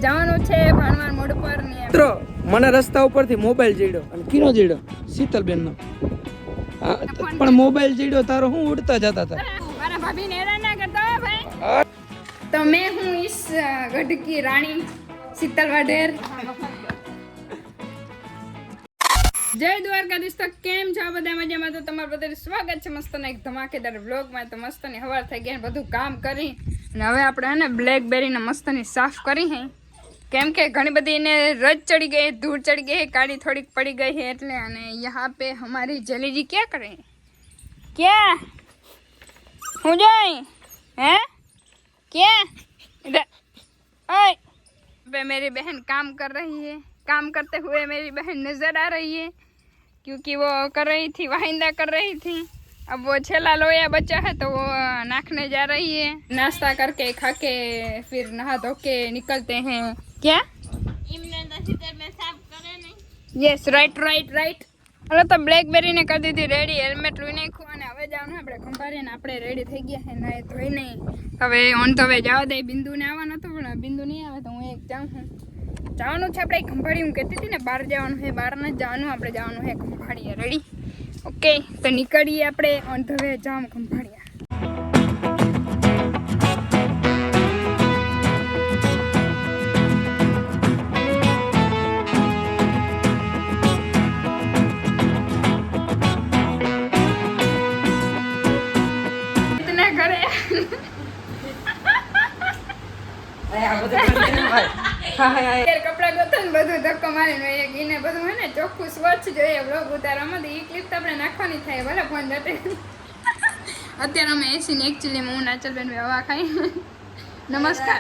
જવાનું છે ભાણવાર મોડ પર ને મિત્રો મને રસ્તા ઉપરથી મોબાઈલ જડ્યો અને કિનો જડ્યો શીતલબેન નો પણ મોબાઈલ જડ્યો તારો હું ઉડતા જતા હતા મારા ભાભી ને હેરાન ના કરતા ભાઈ તો मैं हूँ इस गढ़ की रानी शीतल वाडेर। जय द्वारकाधीश। तो केम छो बधा मजामां? तो तमारुं बधानुं स्वागत छे मस्त एक धमाकेदार व्लॉग में। तो मस्त ની હવાર થઈ ગઈ બધું કામ કરી અને હવે આપણે હે ને બ્લેકબેરી ને મસ્ત ની સાફ કરી હે કેમ કે ઘણી બધી એને રજ चढ़ी गई, धूल चढ़ी गई, काली थोड़ी पड़ी गई है એટલે। અને यहाँ पे हमारी जली जी क्या कर रही है? क्या हो जाए हैं? क्या इधर ओए बे मेरी बहन काम कर रही है। काम करते हुए मेरी बहन नजर आ रही है क्योंकि वो कर रही थी, वाहिंदा कर रही थी। अब वो छेला लोया बचा है तो वो नाखने जा रही है। नाश्ता करके खा के फिर नहा धो के निकलते हैं। क्या yes right right right. Hello तो ब्लैकबेरी ने कर दी थी रेडी, हेलमेट लई नाख्યું અને હવે જવાનું આપણે ખંભારીને આપણે રેડી થઈ ગયા છે નાય ધોઈ નહીં। હવે ઓન તો હવે જવા દે, બિંદુને આવવાનો હતો પણ બિંદુ નહીં આવે તો હું એક જાઉં છું। જવાનું છે આપણે ખંભાળી, હું કહેતી હતી ને બહાર જવાનું છે, બહાર ન જવાનું આપણે જવાનું છે ખંભાળીએ। રેડી ઓકે તો નીકળીએ આપણે ઓન ધ વે જામ ખંભાળીએ। कपड़ा गोथन બધું ધક્કો મારીને એક ઈને બધું હે ને ચોખ્ખું સ્વચ્છ જોઈએ વ્લોગ ઉતારવામાં। ઈ ક્લિપ તો આપણે નાખવાની થાય ભલે ફોન જતે। અત્યારે અમે એસી ને एक्चुअली હું નાચલબેન હવા ખાઈ। नमस्कार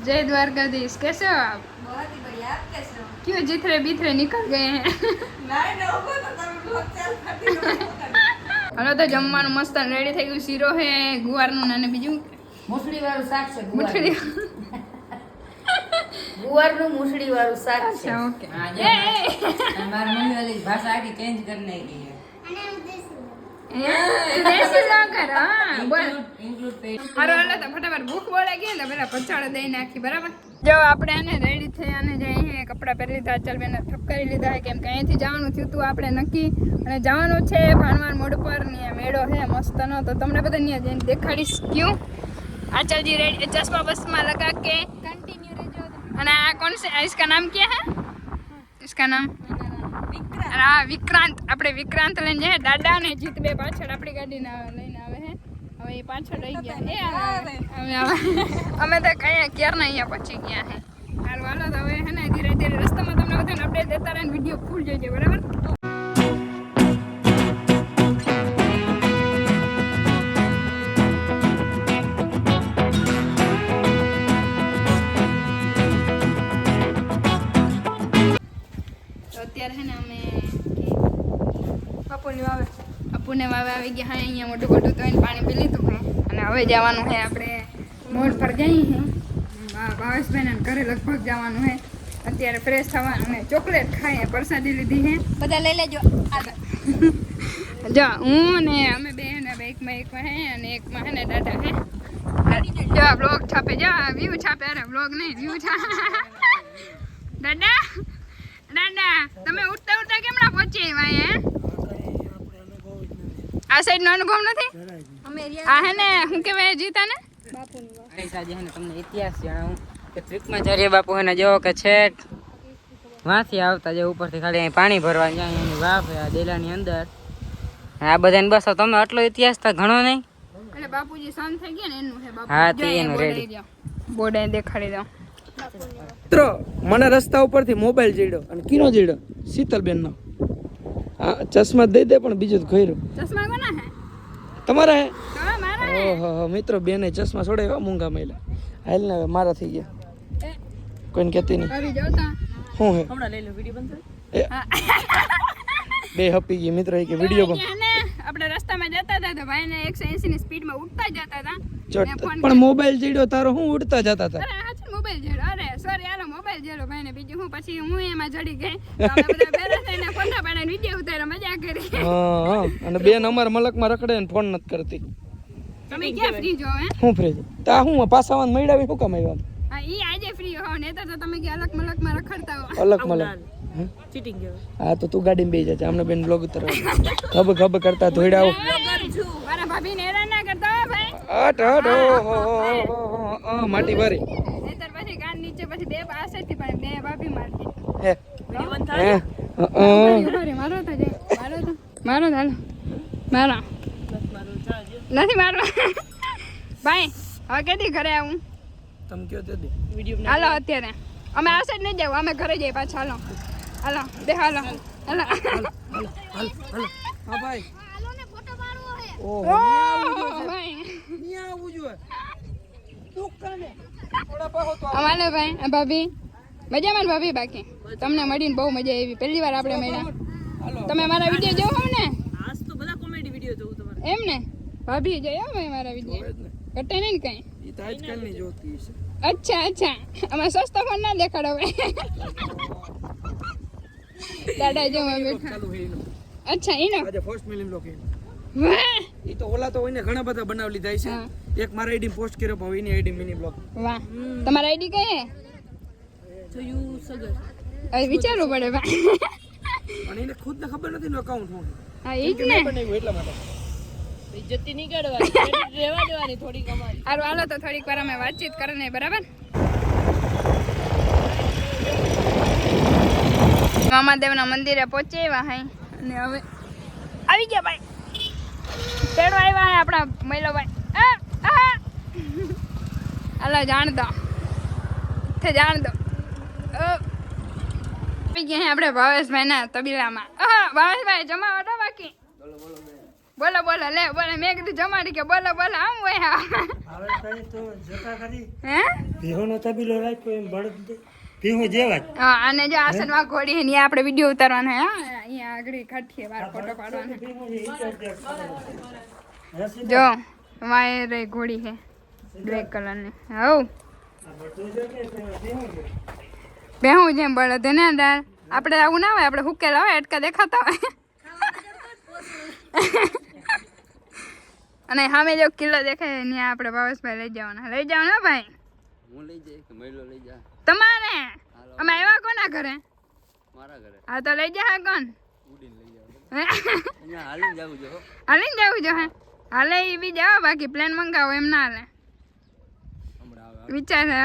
जय द्वारकाधीश। कैसे हो आप? बहुत ही बढ़िया। आप कैसे हो? क्यों जिथरे बिथरे निकल गए हैं? नहीं ना होगा तो तुम लोग चल खाती हो। हलो तो जमવાનું મસ્ત રેડી થઈ ગયું। શીરો હે ગુવારનું અને બીજું મૂસળી વાળું શાક છે। મુઠડી ગુવારનું મૂસળી વાળું શાક છે। अच्छा ओके हमारी मम्मी वाली भाषा आगे चेंज करने की है। देसी लोकर हां बोल इंक्लूड पे अरे वाला तो फटाफट भूख बोले गई तो પેલા પચાડ દઈ નાખી બરાબર। જો આપણે આને રેડી થઈ અને જઈએ કપડા પહેરી લીધા, ચાલબેને થપ કરી લીધા કેમ કે અહીંથી જવાનું થયું તું આપણે નક્કી અને જવાનું છે ભાણવાર મોડ પર ને મેળો હે મસ્તનો। તો તમને બધા અહીંયા જઈને દેખાડીશ क्यों। आचार्य रेडी चश्मा बसमा लगा के कंटिन्यू रहो। અને આ કોણ છે? इसका नाम क्या है? इसका नाम हाँ विक्रांत। આપણે વિક્રાંત લઈને જાય દાદા ને જીત બે પાછળ આપણી ગાડી લઈને આવે છે। હવે એ પાછળ રહી ગયા એ અમે તો કયા ક્યારના અહીંયા પહોંચી ગયા છે। હાલ વાલો તો હવે હે ને ધીરે ધીરે રસ્તામાં તમને બધાને અપડેટ દેતા રહે, વિડીયો ફૂલ જોઈજો બરાબર। અત્યારે હે ને અમે અપુને વાવે આવી ગયા હે। અહીંયા મોટું મોટું તો એને પાણી પી લીધું હે અને હવે જવાનું છે આપણે મોડ પર જઈએ હે ભાવેશભાઈને ઘરે લગભગ જવાનું છે। અત્યારે ફ્રેશ થવાનું ને ચોકલેટ ખાઈએ, પ્રસાદી લીધી છે બધા લઈ લેજો। જો હું ને અમે બે ને એકમાં એક હે અને એકમાં હે ને દાદા હે। જો બ્લોગ છાપે, જો વ્યૂ છાપે, અરે બ્લોગ નહીં વ્યૂ છાપે। દાદા દાદા તમે ઉઠતા ઉઠતા કેમણા પહોંચી આવ્યા? આ સાઈડ નો અનુભવ નથી? આ હે ને હું કહેવાય જીતા ને બાપુની વાત આજે હે ને તમને ઇતિહાસ જણાવું કે ટ્રીકમાં જરીએ બાપુ હે ને જો કે છેટ વાંથી આવતા જે ઉપરથી ખાલી અહીં પાણી ભરવા જાય એની વાફ આ દેલાની અંદર આ બધાને બસ તમે આટલો ઇતિહાસ તો ઘણો નહીં એટલે બાપુજી શાંત થઈ ગયા ને એનું છે બાપુ। હા તે એનું રેડી બોર્ડે દેખાડી દઉં। મિત્રો મને રસ્તા ઉપરથી મોબાઈલ જડ્યો અને કિનો જડ્યો શીતલબેન નો। હા ચશ્મા દઈ દે પણ બીજું ખોયરું ચશ્મા કોના હે? તમારા હે? હા મારા હે। ઓહો મિત્રો બેને ચશ્મા છોડાવ્યા મૂંગા મહિલા હાલ ને હવે મારા થઈ ગયા કોઈને કહેતી નહીં। આવી જાવ તા હું હે હમણાં લઈ લો વિડિયો બંધ બે હપી ગઈ મિત્રો કે વિડિયો બંધ। આપણે રસ્તામાં જતા હતા તો ભાઈને 180 ની સ્પીડમાં ઉડતા જતા હતા પણ મોબાઈલ જડ્યો તારો હું ઉડતા જતા હતા। અરે આ મોબાઈલ જેડો, અરે સોરી યાર મોબાઈલ જેડો ભાઈને બીજું હું પછી હું એમાં જડી ગઈ તો અમે બધા ભેરા થઈને ફોટા પાડીને વિડિયો ઉતાર્યો, મજા કરી। હા અને બેન અમાર મલકમાં રખડે ને ફોન નથી કરતી। તમે ક્યાં ફ્રી જો હે? હું ફ્રી તા હું પાસાવાન મઈડાવી હું કામ આવ્યા? હા ઈ આજે ફ્રી હો નેતર તો તમે કે અલગ મલકમાં રખડતા હો અલગ મલક ચીટિંગ કહેવાય. હા તો તું ગાડીમાં બેસી જા અમને બેન બ્લોગ ઉતરવા ખબ કરતા ધોઈડા આવો મારા ભાભીને હેરાન ના કરતા હો ભાઈ હટ હટ ઓ માટી વારી નેતર પછી કાન નીચે પછી બે પાસેથી પણ બે ભાભી મારતી હે હે મારો તો જે મારો હાલો મારો નથી મારો ભાઈ હવે કેદી ઘરે આવું તમ કયો તે વિડીયો હાલો અત્યારે અમે આ સાઈડ નહીં જાવ અમે ઘરે જઈએ પાછા હાલો હાલો બે હાલો હાલો હા ભાઈ ઓહો ભાઈ ની આવું જોઈએ તું કાને થોડા પાહો તો અમારે ભાઈ આ ભાભી મજામાં ને ભાભી બાકી તમને મળીને બહુ મજા આવી પહેલી વાર આપણે મળ્યા તમે મારા વિડીયો જોવો ને આજ તો બધા કોમેડી વિડીયો જોઉં તમારે. એમ ને ભાભી જોયો ભાઈ મારા વિડીયો ઘટે નહીં ને કઈ ઈ તો આજકાલની જોતી છે અચ્છા અમે સસ્તો ફોન ના દેખાડો ભાઈ દાદા જો અમે બેઠા ચાલુ હે ઈનો અચ્છા ઈનો આજે ફર્સ્ટ મિલિયન લોકો વાહ ઈ તો ઓલા તો હોય ને ઘણા બધા બનાવી લીધા છે હા. એક મારા આઈડી પોસ્ટ કર્યો પણ એની આઈડી મિની બ્લોગ વાહ તમારા આઈડી કઈ હે તો યુ સગર. હવે વિચારવું પડે ભાઈ અને એને ખુદ ને ખબર નથી નો અકાઉન્ટ હું હા ઈ જ ને બનાવ્યું એટલા માટે ઇજ્જતી નહીં કાઢવાની. credit રહેવા દેવાની થોડીક અમારી. હારું હાલો તો થોડીક વાર અમે વાતચીત કરે ને બરાબર મામાદેવના મંદિરે પહોંચી આવ્યા હાઈ અને હવે આવી ગયા ભાઈ તેડવા આવ્યા હે આપણા મહિલો ભાઈ હાલો જાણ દો તે જાણ દો આવી ગયા હે આપણે ભાવેશભાઈ ના તબીલામાં ભાવેશભાઈ જમાવટ હો બાકી બોલો લે બોલો મેં કીધું જમાડી કે બોલો આમ હોય હા હે ભીહોનો તબીલો રાખ્યો એમ બળદ ભીહું જેવા જ હા અને જો આસનમાં ઘોડી હે ને આપણે વિડીયો ઉતારવાનો હે હા અહીંયા આગળ કાઠીએ બાર ફોટો પાડવાનો જો વાયરે ઘોડી હે બ્લેક કલરની હવ બેહું જેમ બળદ ને દાર આપણે આવું ના હોય આપણે હુકેલા હોય અટકા દેખાતા હોય અને સામે જો કિલ્લો દેખાય ત્યાં આપણે ભાવેશભાઈ લઈ જવાના ભાઈ હું લઈ જાય કે મહિલો લઈ જા તમારે અમે આવ્યા કોના ઘરે મારા ઘરે હા તો લઈ જા કોણ ઉડીને લઈ જાવ અહીંયા હાલીને જાવું જો હાલીને જવું જો હે હાલે એ બી જાઓ બાકી પ્લેન મંગાવો એમ ના હાલે હમણાં આવે વિચાર છે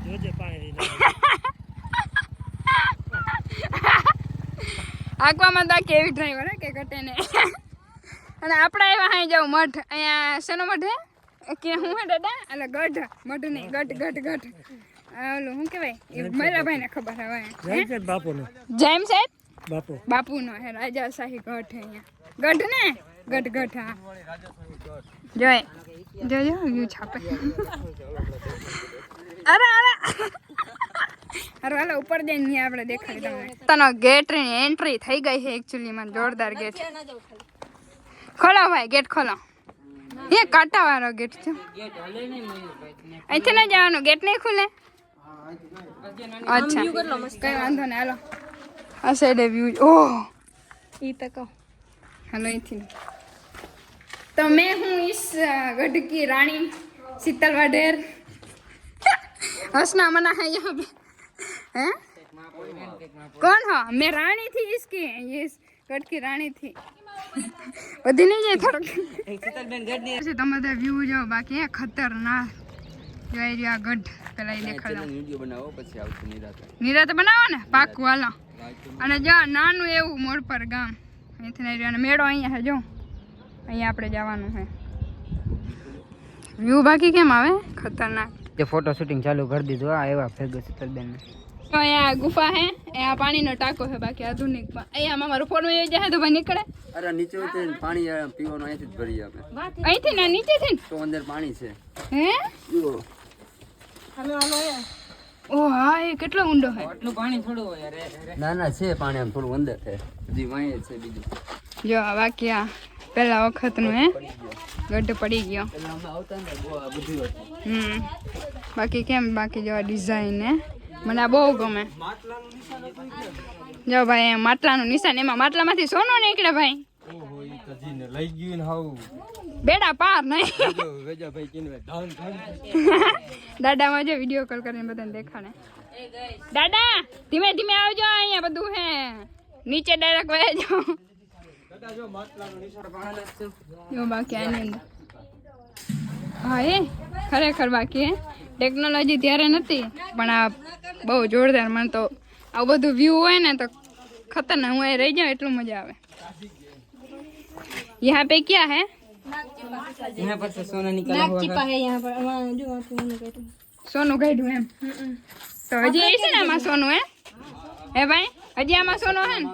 જોજે પાણી આગવામાં તો કેવી ડ્રાઈવર કે ઘટે ને અને આપણે આવ્યા અહીં જાવ મઠ અહીંયા શેનો મઠ હે કે હું હે દાદા એટલે ગઢ મઠ નહીં ગઢ ઓલું શું કહેવાય એ મહિલાભાઈ ને ખબર હવે જાય બાપુનો જેમ સાહેબ બાપુ બાપુનો હે રાજાશાહી ગઢ હે અહીંયા ગઢ ને ગઢ હા જોય જોજો વ્યૂ છાપે અરે હાલો ઉપર જઈને ત્યાં આપણે દેખાડી તમને તનો ગેટ ની એન્ટ્રી થઈ ગઈ છે એકચ્યુઅલી માં જોરદાર ગેટ ખોલો ભાઈ ગેટ ખોલો એ કાંટા વાળો ગેટ છે અહીંથી ના જવાનું ગેટ નહીં ખુલે અચ્છા કઈ વાંધો નહીં હાલો આ સાઈડે વ્યૂ ઓહ ઈ તો કહો હાલો અહીંથી तो मैं हूँ इस गढ़ की रानी शीतल वाडेर हंसना मना है यहाँ पे हैं कौन हो मैं रानी थी इसकी ये इस गढ़ की रानी थी वधी नहीं जाए थोड़ा તમે વ્યૂ જો બાકી એ ખતરનાક જોઈ રહ્યા ગઢ પેલા એ દેખાડો વિડીયો બનાવો પછી આવશે નિરાતે બનાવો ને પાકું હાલો અને જો નાનું એવું મોડ પર ગામ અહીંથી નહીં રહ્યો અને મેળો અહીંયા છે જો અહીંયા આપણે જવાનું છે વ્યૂ બાકી કેમ આવે ખતરનાક જે ફોટો શૂટિંગ ચાલુ કરી દીધું આ એવા ભેગો સીતલબેન તો અહીંયા ગુફા છે અહીંયા પાણીનો ટાંકો છે બાકી આધુનિકમાં અહીંયા મારો ફોન વહી જાય તો ભાઈ નીકળે અરે નીચે ઉતરીને પાણી પીવાનું અહીંથી જ ભરીએ આપણે અહીંથી ના નીચેથી ને તો અંદર પાણી છે હે જુઓ ઓ હા એ કેટલો ઊંડો છે એટલું પાણી થોડું હોય ના છે પાણી આમ થોડું અંદર છે હજી વાંયે છે બીજું જો આ બાકી આ પહેલા વખતનું હે ગઢ પડી ગયો. બાકી કેમ બાકી જો ડિઝાઇન હે મને આ બહુ ગમે. જો ભાઈ માટલાનું નિશાન, એમાં માટલામાંથી સોનું નીકળે ભાઈ. લઈ ગયું હાવ બેડા પાર નહીં. દાદામાં જો વિડીયો કોલ કરીને બધાને દેખાડે. દાદા ધીમે ધીમે આવજો, અહીંયા બધું હે નીચે ડાયરેક્ટ વહી જાઓ. જો બાકી આની અંદર હા એ ખરેખર બાકી હે ટેકનોલોજી ત્યારે નથી પણ આ બહુ જોરદાર. મને તો આવું બધું વ્યૂ હોય ને તો ખતરનાક, હું રહી જાઉં એટલું મજા આવે. यहाँ पे क्या है? यहाँ पर से सोना निकाला हुआ है। સોનું કાઢ્યું એમ તો હજી એ છે ને આમાં સોનું હે ભાઈ? હજી આમાં સોનું હે ને?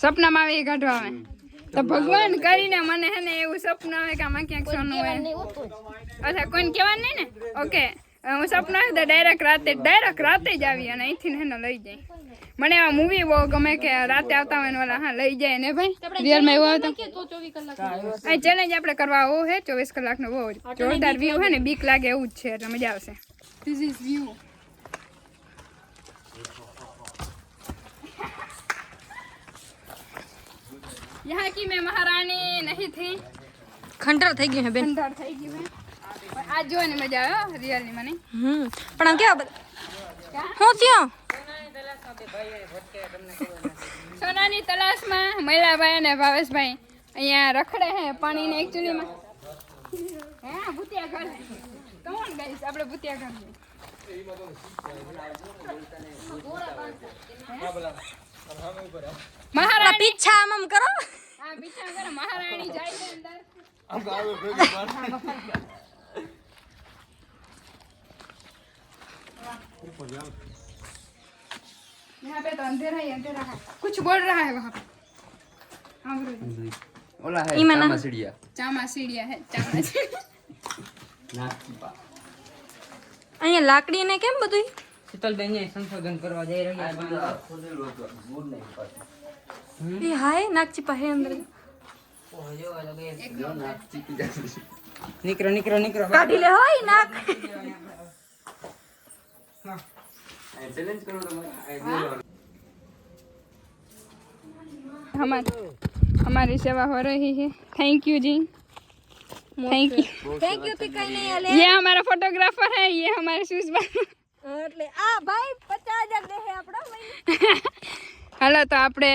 સપનામાં આવે એ કાઢવા આવે તો ભગવાન કરીને મને હે ને એવું સપનું આવે કે આમાં ક્યાંક સોનું હોય. અચ્છા કોઈને કહેવાનું નહીં ને? ઓકે હું સપનું આવે તો ડાયરેક્ટ રાતે જ આવી અને અહીંથી હે ને લઈ જાય. મને એવા મૂવી બહુ ગમે કે રાતે આવતા હોય ને ઓલા હા લઈ જાય ને ભાઈ. રિયલમાં એવું આવતું આ ચેલેન્જ આપણે કરવા આવો હે 24 કલાકનો બહુ જોરદાર વ્યૂ હે ને બીક લાગે એવું જ છે એટલે મજા આવશે. This is view. यहाँ की मैं महारानी नहीं थी. ખંડર થઈ ગયું હે બેન. ખંડર થઈ ગયું હે પણ આજ જોવાની મજા આવે રિયલી મને. પણ આમ કેવા હું થયો સોનાની તલાશમાં મહિલાભાઈ અને ભાવેશભાઈ અહીંયા રખડે હે પાણીને એકચ્યુઅલીમાં હે ભૂતિયા ઘર. કમોન ગાઈસ આપણે ભૂતિયા ઘર મહારાણી પીછા આમ કરો. હા પીછા કરે મહારાણી જાય છે અંદર. यहाँ पे तो अंधेरा ही अंधेरा है. कुछ बोल रहा है वहाँ पे. हाँ बोलो. ઓલા હે ઈમાના. ચામાસીડિયા चामासीडिया है चामासीडिया. અહીંયા લાકડી ને કેમ બધું શીતલબેન ને સંશોધન કરવા જઈ રહ્યા છે. એ હાય નાગચીપા હે અંદર. નીકળો નીકળો નીકળો. કાઢી લે હોય નાક. ચેલેન્જ કરો તમારે हमारी सेवा हो रही है. Thank you ji. Thank you. Thank you થી કઈ નહીં આલે. ये हमारा फोटोग्राफर है, ये हमारे सुषमा. એટલે આ ભાઈ 50,000 દે હે આપડા મહિને. હાલો તો આપણે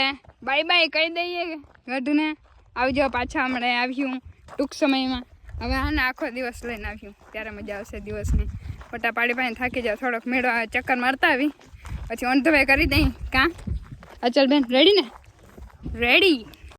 બાય બાય કહી દઈએ ગઢને. આવજો પાછા હમણાં આવ્યું ટૂંક સમયમાં. હવે હા ને આખો દિવસ લઈને આવ્યું ત્યારે મજા આવશે દિવસની. ફોટા પાડી પાડીને થાકી જાવ, થોડોક મેળો ચક્કર મારતા આવી પછી ઓન ધ વે કરી દઈ. કાં અચલ બેન રેડી ને? રેડી.